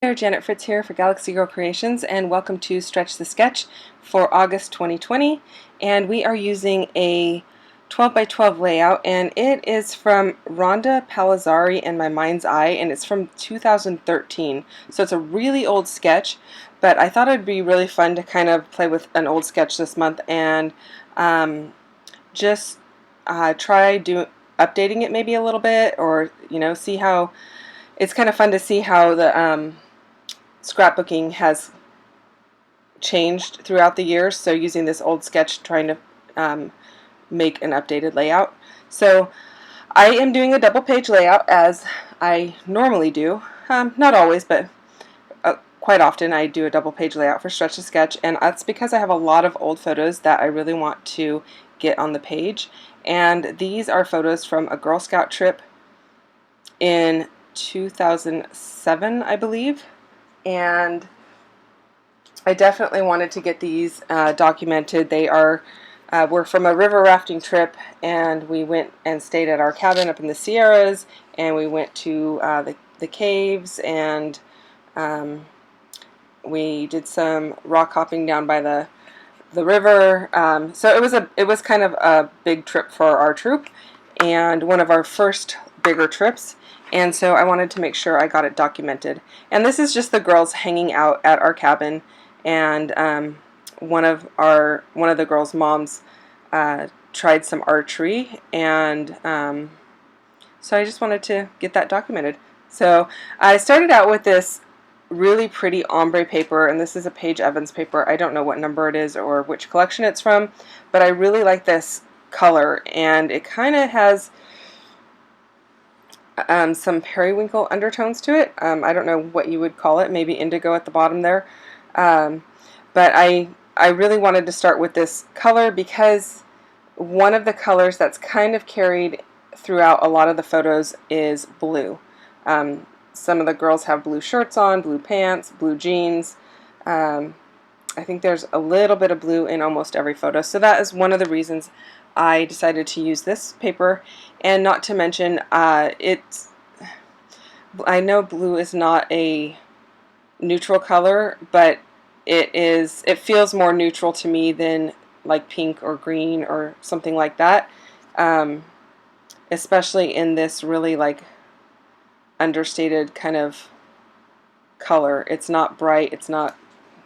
There, Janet Fritz here for Galaxy Girl Creations, and welcome to Stretch the Sketch for August 2020. And we are using a 12 by 12 layout, and it is from Rhonda Palazzari and My Mind's Eye, and it's from 2013. So it's a really old sketch, but I thought it'd be really fun to kind of play with an old sketch this month and just try updating it maybe a little bit, or see how it's kind of fun to see how the scrapbooking has changed throughout the years, so using this old sketch trying to make an updated layout. So I am doing a double page layout as I normally do. Not always, but quite often I do a double page layout for Stretch the Sketch, and that's because I have a lot of old photos that I really want to get on the page. And these are photos from a Girl Scout trip in 2007, I believe. And I definitely wanted to get these documented. They were from a river rafting trip, and we went and stayed at our cabin up in the Sierras, and we went to the caves, and we did some rock hopping down by the river. So it was kind of a big trip for our troop, and one of our first bigger trips. And so I wanted to make sure I got it documented. And this is just the girls hanging out at our cabin, and one of the girls' moms tried some archery, and so I just wanted to get that documented. So I started out with this really pretty ombre paper, and this is a Paige Evans paper. I don't know what number it is or which collection it's from, but I really like this color, and it kind of has some periwinkle undertones to it. I don't know what you would call it, maybe indigo at the bottom there. But I really wanted to start with this color because one of the colors that's kind of carried throughout a lot of the photos is blue. Some of the girls have blue shirts on, blue pants, blue jeans. I think there's a little bit of blue in almost every photo. So that is one of the reasons I decided to use this paper. And not to mention, I know blue is not a neutral color, but it feels more neutral to me than like pink or green or something like that. Especially in this really like understated kind of color. It's not bright, it's not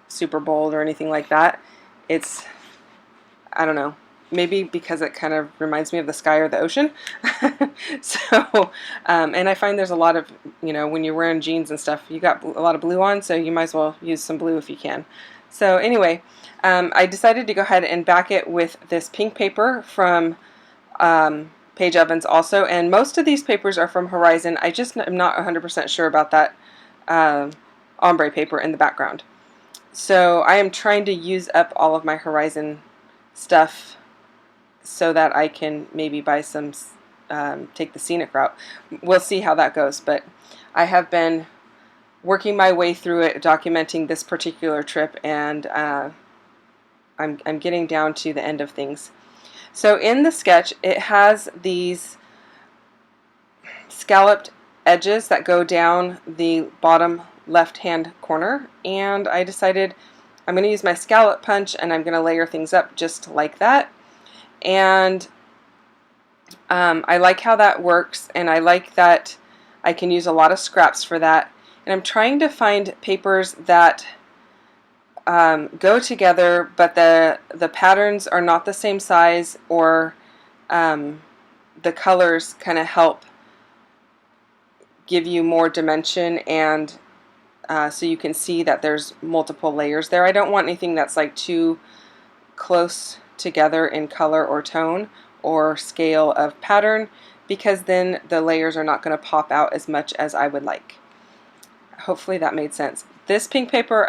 super bold or anything like that. It's, I don't know, maybe because it kind of reminds me of the sky or the ocean. So, and I find there's a lot of, when you're wearing jeans and stuff, you got a lot of blue on, so you might as well use some blue if you can. So anyway, I decided to go ahead and back it with this pink paper from Paige Evans also, and most of these papers are from Horizon. I just am not 100% sure about that ombre paper in the background. So I am trying to use up all of my Horizon stuff so that I can maybe buy some, take the scenic route. We'll see how that goes, but I have been working my way through it, documenting this particular trip, and I'm getting down to the end of things. So in the sketch, it has these scalloped edges that go down the bottom left-hand corner, and I decided I'm going to use my scallop punch, and I'm going to layer things up just like that. And I like how that works, and I like that I can use a lot of scraps for that. And I'm trying to find papers that go together, but the patterns are not the same size, or the colors kind of help give you more dimension, and so you can see that there's multiple layers there. I don't want anything that's like too close together in color or tone or scale of pattern, because then the layers are not going to pop out as much as I would like. Hopefully that made sense. This pink paper,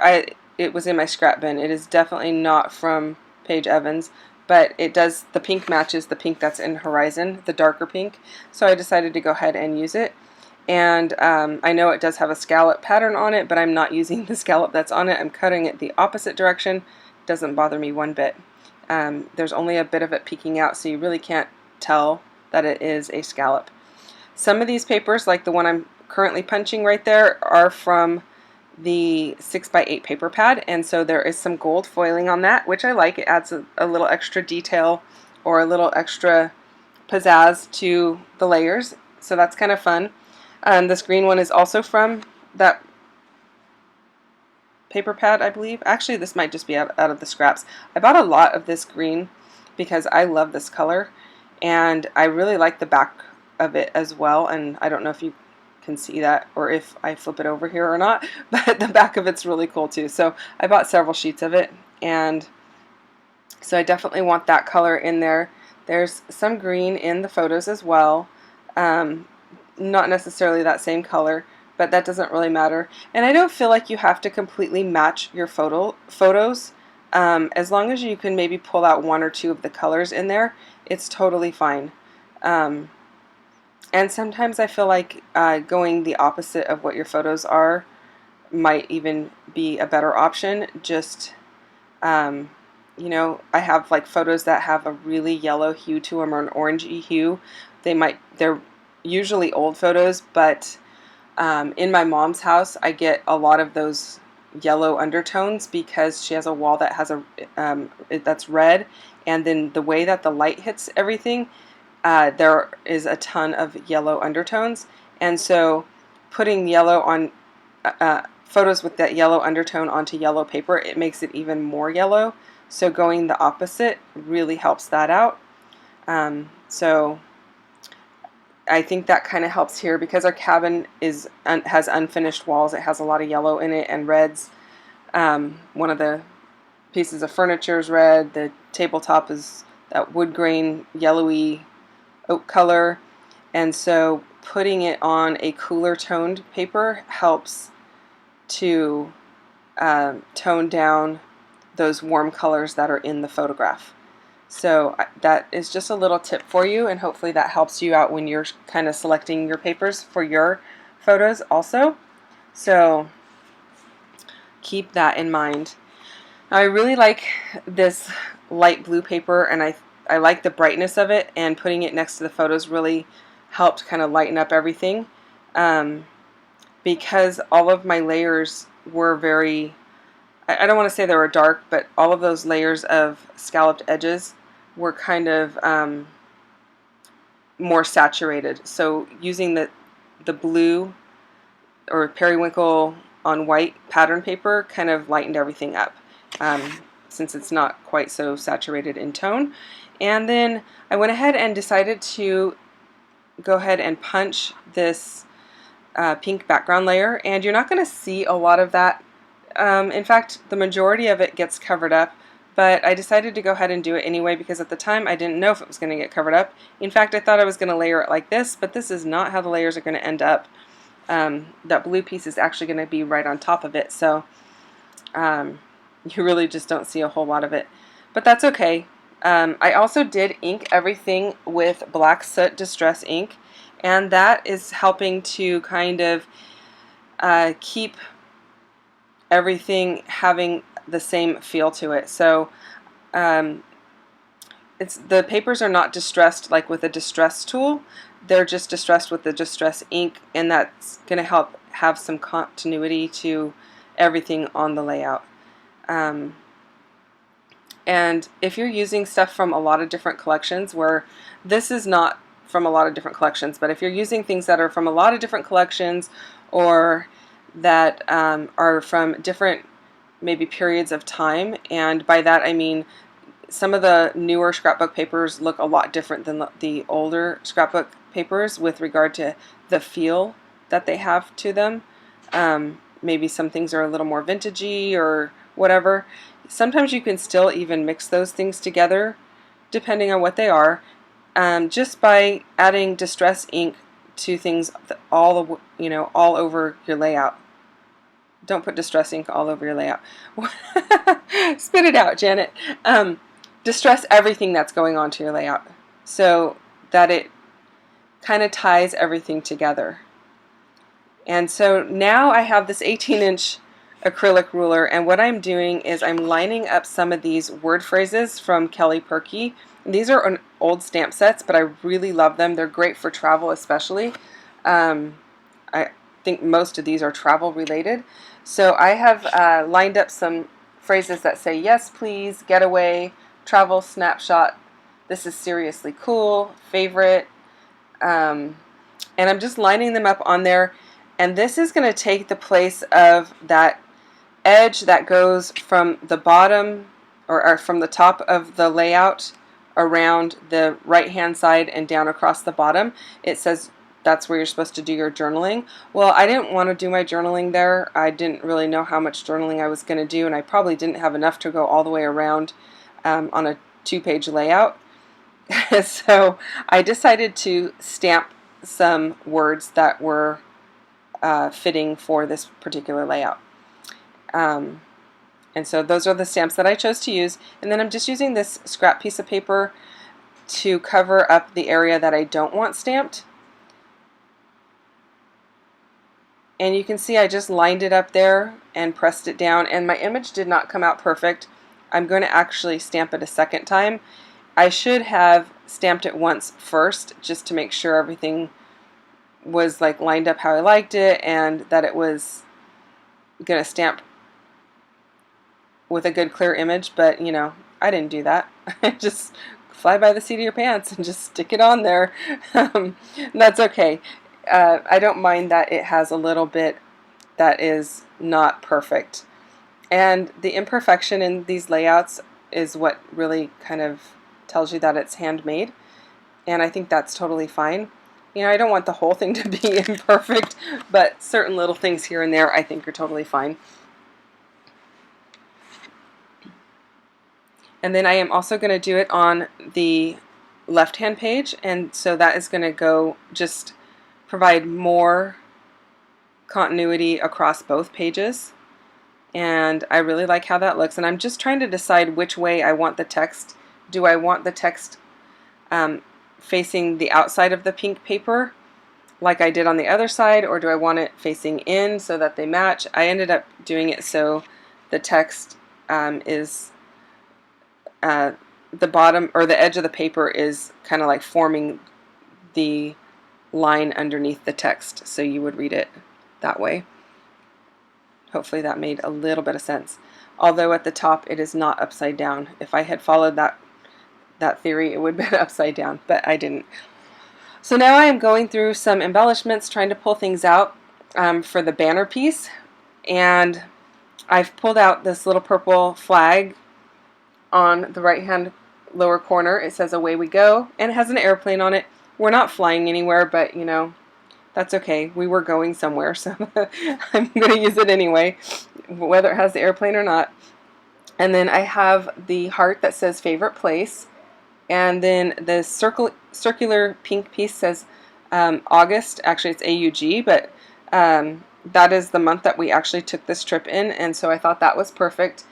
it was in my scrap bin. It is definitely not from Paige Evans, but the pink matches the pink that's in Horizon, the darker pink, so I decided to go ahead and use it. And I know it does have a scallop pattern on it, but I'm not using the scallop that's on it. I'm cutting it the opposite direction. It doesn't bother me one bit. There's only a bit of it peeking out, so you really can't tell that it is a scallop. Some of these papers, like the one I'm currently punching right there, are from the 6x8 paper pad, and so there is some gold foiling on that, which I like. It adds a little extra detail or a little extra pizzazz to the layers, so that's kind of fun. This green one is also from that paper pad, I believe. Actually, this might just be out of the scraps. I bought a lot of this green because I love this color, and I really like the back of it as well, and I don't know if you can see that or if I flip it over here or not, but the back of it's really cool too. So I bought several sheets of it, and so I definitely want that color in there. There's some green in the photos as well, not necessarily that same color, but that doesn't really matter. And I don't feel like you have to completely match your photos. As long as you can maybe pull out one or two of the colors in there, it's totally fine. And sometimes I feel like going the opposite of what your photos are might even be a better option. Just, you know, I have like photos that have a really yellow hue to them or an orangey hue. They're usually old photos, but in my mom's house, I get a lot of those yellow undertones because she has a wall that has that's red, and then the way that the light hits everything, there is a ton of yellow undertones, and so putting yellow on photos with that yellow undertone onto yellow paper, it makes it even more yellow. So going the opposite really helps that out. So I think that kind of helps here because our cabin has unfinished walls. It has a lot of yellow in it and reds. One of the pieces of furniture is red. The tabletop is that wood grain yellowy oak color, and so putting it on a cooler toned paper helps to tone down those warm colors that are in the photograph. So that is just a little tip for you, and hopefully that helps you out when you're kind of selecting your papers for your photos also. So keep that in mind. Now, I really like this light blue paper, and I like the brightness of it, and putting it next to the photos really helped kind of lighten up everything, because all of my layers were very, I don't want to say they were dark, but all of those layers of scalloped edges were kind of more saturated. So using the blue or periwinkle on white pattern paper kind of lightened everything up, since it's not quite so saturated in tone. And then I went ahead and decided to go ahead and punch this pink background layer, and you're not going to see a lot of that. In fact, the majority of it gets covered up, but I decided to go ahead and do it anyway because at the time I didn't know if it was going to get covered up. In fact, I thought I was going to layer it like this, but this is not how the layers are going to end up. That blue piece is actually going to be right on top of it, so you really just don't see a whole lot of it, but that's okay. I also did ink everything with Black Soot Distress ink, and that is helping to kind of keep everything having the same feel to it. So the papers are not distressed like with a distress tool. They're just distressed with the distress ink, and that's going to help have some continuity to everything on the layout. And if you're using stuff from a lot of different collections, where this is not from a lot of different collections, but if you're using things that are from a lot of different collections, or that are from different maybe periods of time, and by that I mean some of the newer scrapbook papers look a lot different than the older scrapbook papers with regard to the feel that they have to them. Maybe some things are a little more vintagey or whatever. Sometimes you can still even mix those things together depending on what they are, just by adding distress ink to things all over your layout. Don't put distress ink all over your layout. Spit it out, Janet. Distress everything that's going on to your layout so that it kind of ties everything together. And so now I have this 18-inch acrylic ruler, and what I'm doing is I'm lining up some of these word phrases from Kelly Purkey. These are old stamp sets, but I really love them. They're great for travel especially. I think most of these are travel related. So I have lined up some phrases that say yes, please, getaway, travel, snapshot, this is seriously cool, favorite, and I'm just lining them up on there. And this is going to take the place of that edge that goes from the bottom or from the top of the layout around the right hand side and down across the bottom. It says that's where you're supposed to do your journaling. Well, I didn't want to do my journaling there. I didn't really know how much journaling I was going to do, and I probably didn't have enough to go all the way around on a 2-page layout. So I decided to stamp some words that were fitting for this particular layout. And so those are the stamps that I chose to use. And then I'm just using this scrap piece of paper to cover up the area that I don't want stamped. And you can see I just lined it up there and pressed it down, and my image did not come out perfect. I'm going to actually stamp it a second time. I should have stamped it once first just to make sure everything was like lined up how I liked it and that it was going to stamp with a good clear image, but you know, I didn't do that. Just fly by the seat of your pants and just stick it on there. That's okay. I don't mind that it has a little bit that is not perfect. And the imperfection in these layouts is what really kind of tells you that it's handmade. And I think that's totally fine. You know, I don't want the whole thing to be imperfect, but certain little things here and there I think are totally fine. And then I am also going to do it on the left-hand page, and so that is going to go just provide more continuity across both pages. And I really like how that looks, and I'm just trying to decide which way I want the text. Do I want the text facing the outside of the pink paper like I did on the other side, or do I want it facing in so that they match? I ended up doing it so the text is the bottom or the edge of the paper is kind of like forming the line underneath the text, so you would read it that way. Hopefully that made a little bit of sense. Although at the top it is not upside down. If I had followed that theory, it would have been upside down, but I didn't. So now I am going through some embellishments, trying to pull things out for the banner piece, and I've pulled out this little purple flag on the right hand lower corner. It says away we go, and it has an airplane on it. We're not flying anywhere, but you know, that's okay. We were going somewhere, so I'm going to use it anyway, whether it has the airplane or not. And then I have the heart that says favorite place, and then the circular pink piece says August. Actually, it's AUG, but that is the month that we actually took this trip in, and so I thought that was perfect.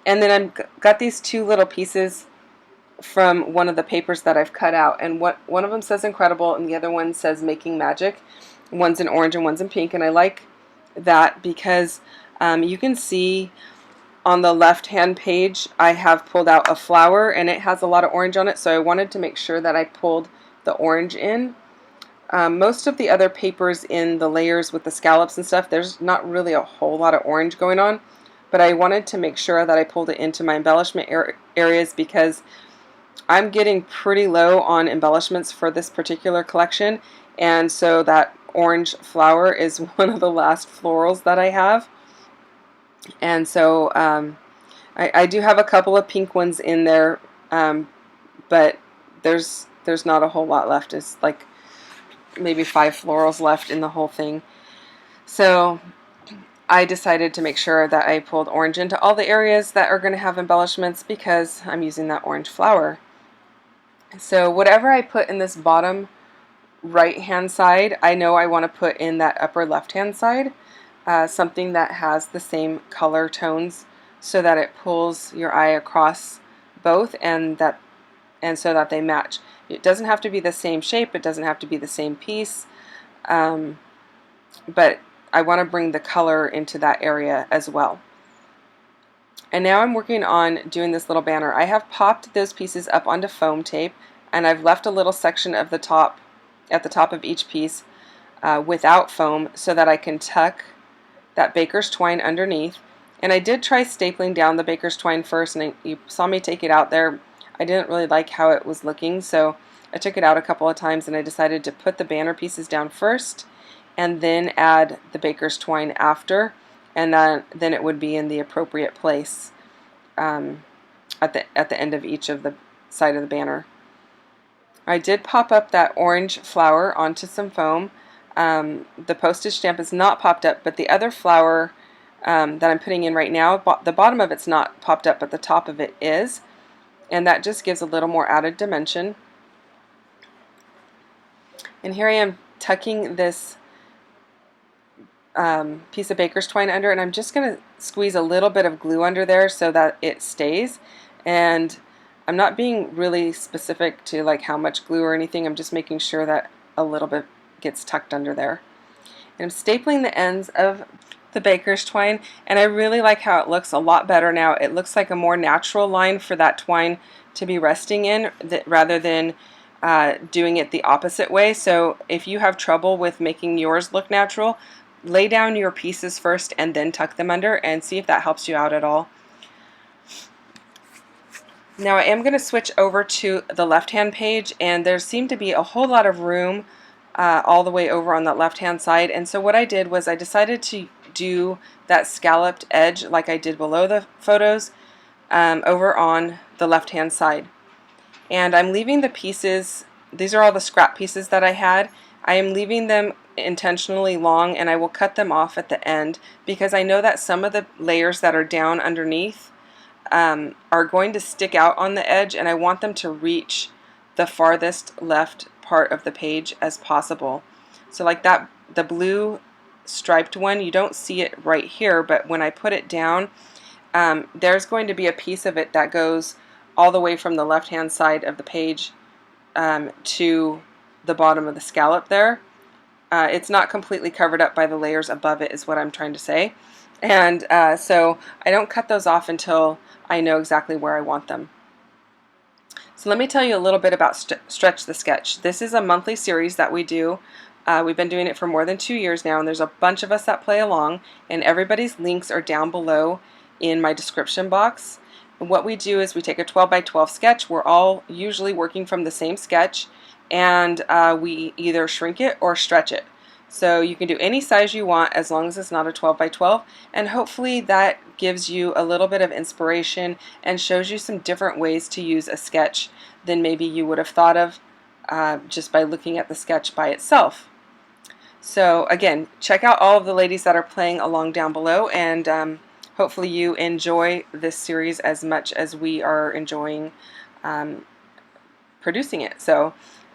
And then I've got these two little pieces from one of the papers that I've cut out, and one of them says incredible and the other one says making magic. One's in orange and one's in pink, and I like that because you can see on the left hand page I have pulled out a flower and it has a lot of orange on it, so I wanted to make sure that I pulled the orange in. Most of the other papers in the layers with the scallops and stuff, there's not really a whole lot of orange going on, but I wanted to make sure that I pulled it into my embellishment areas because I'm getting pretty low on embellishments for this particular collection, and so that orange flower is one of the last florals that I have. And so I do have a couple of pink ones in there, but there's not a whole lot left. It's like maybe 5 florals left in the whole thing. So I decided to make sure that I pulled orange into all the areas that are going to have embellishments because I'm using that orange flower. So whatever I put in this bottom right hand side, I know I want to put in that upper left hand side, something that has the same color tones so that it pulls your eye across both and so that they match. It doesn't have to be the same shape, it doesn't have to be the same piece, but I want to bring the color into that area as well. And now I'm working on doing this little banner. I have popped those pieces up onto foam tape, and I've left a little section of the top, at the top of each piece, without foam so that I can tuck that baker's twine underneath. And I did try stapling down the baker's twine first, and you saw me take it out there. I didn't really like how it was looking, so I took it out a couple of times, and I decided to put the banner pieces down first and then add the baker's twine after, and then it would be in the appropriate place at the end of each of the side of the banner. I did pop up that orange flower onto some foam. The postage stamp is not popped up, but the other flower that I'm putting in right now, the bottom of it's not popped up, but the top of it is, and that just gives a little more added dimension. And here I am tucking this piece of baker's twine under, and I'm just going to squeeze a little bit of glue under there so that it stays. And I'm not being really specific to like how much glue or anything. I'm just making sure that a little bit gets tucked under there. And I'm stapling the ends of the baker's twine, and I really like how it looks a lot better now. It looks like a more natural line for that twine to be resting in rather than doing it the opposite way. So if you have trouble with making yours look natural, lay down your pieces first and then tuck them under and see if that helps you out at all. Now I am going to switch over to the left-hand page, and there seemed to be a whole lot of room all the way over on the left-hand side, and so what I did was I decided to do that scalloped edge like I did below the photos over on the left-hand side. And I'm leaving the pieces, these are all the scrap pieces that I had, I am leaving them intentionally long, and I will cut them off at the end because I know that some of the layers that are down underneath are going to stick out on the edge, and I want them to reach the farthest left part of the page as possible. So like that, the blue striped one, you don't see it right here, but when I put it down, there's going to be a piece of it that goes all the way from the left hand side of the page to the bottom of the scallop there. It's not completely covered up by the layers above it is what I'm trying to say. And so I don't cut those off until I know exactly where I want them. So let me tell you a little bit about Stretch the Sketch. This is a monthly series that we do. We've been doing it for more than 2 years now, and there's a bunch of us that play along, and everybody's links are down below in my description box. And what we do is we take a 12 by 12 sketch. We're all usually working from the same sketch, and we either shrink it or stretch it. So you can do any size you want as long as it's not a 12 by 12, and hopefully that gives you a little bit of inspiration and shows you some different ways to use a sketch than maybe you would have thought of just by looking at the sketch by itself. So again, check out all of the ladies that are playing along down below, and hopefully you enjoy this series as much as we are enjoying producing it. So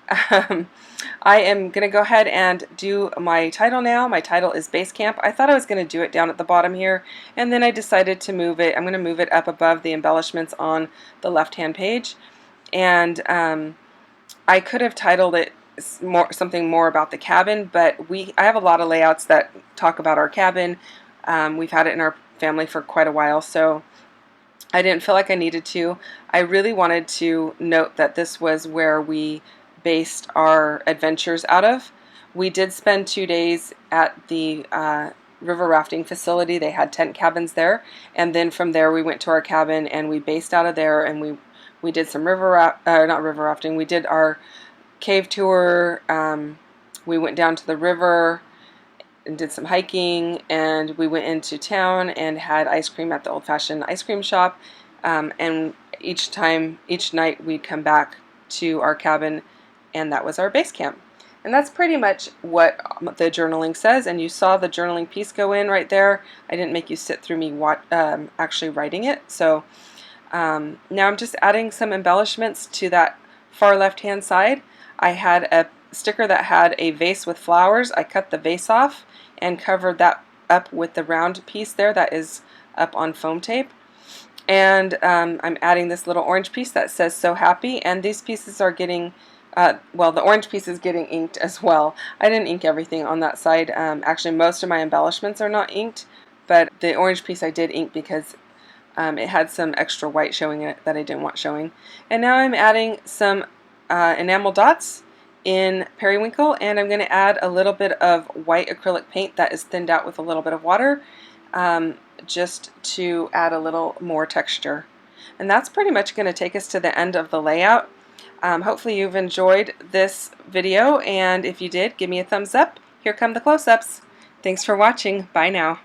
I am going to go ahead and do my title now. My title is Base Camp. I thought I was going to do it down at the bottom here, and then I decided to move it. I'm going to move it up above the embellishments on the left-hand page, and I could have titled it something more about the cabin, but I have a lot of layouts that talk about our cabin. We've had it in our family for quite a while, so I didn't feel like I needed to. I really wanted to note that this was where we based our adventures out of. We did spend 2 days at the river rafting facility. They had tent cabins there, and then from there we went to our cabin and we based out of there, and we did some not river rafting. We did our cave tour. We went down to the river and did some hiking, and we went into town and had ice cream at the old-fashioned ice cream shop. And each night we'd come back to our cabin, and that was our base camp. And that's pretty much what the journaling says, and you saw the journaling piece go in right there. I didn't make you sit through me actually writing it. So now I'm just adding some embellishments to that far left hand side. I had a sticker that had a vase with flowers. I cut the vase off and covered that up with the round piece there that is up on foam tape. And I'm adding this little orange piece that says So Happy, and these pieces are getting well, the orange piece is getting inked as well. I didn't ink everything on that side. Actually, most of my embellishments are not inked, but the orange piece I did ink because it had some extra white showing in it that I didn't want showing. And now I'm adding some enamel dots in Periwinkle, and I'm going to add a little bit of white acrylic paint that is thinned out with a little bit of water, just to add a little more texture. And that's pretty much going to take us to the end of the layout. Hopefully you've enjoyed this video, and if you did, give me a thumbs up. Here come the close-ups. Thanks for watching. Bye now.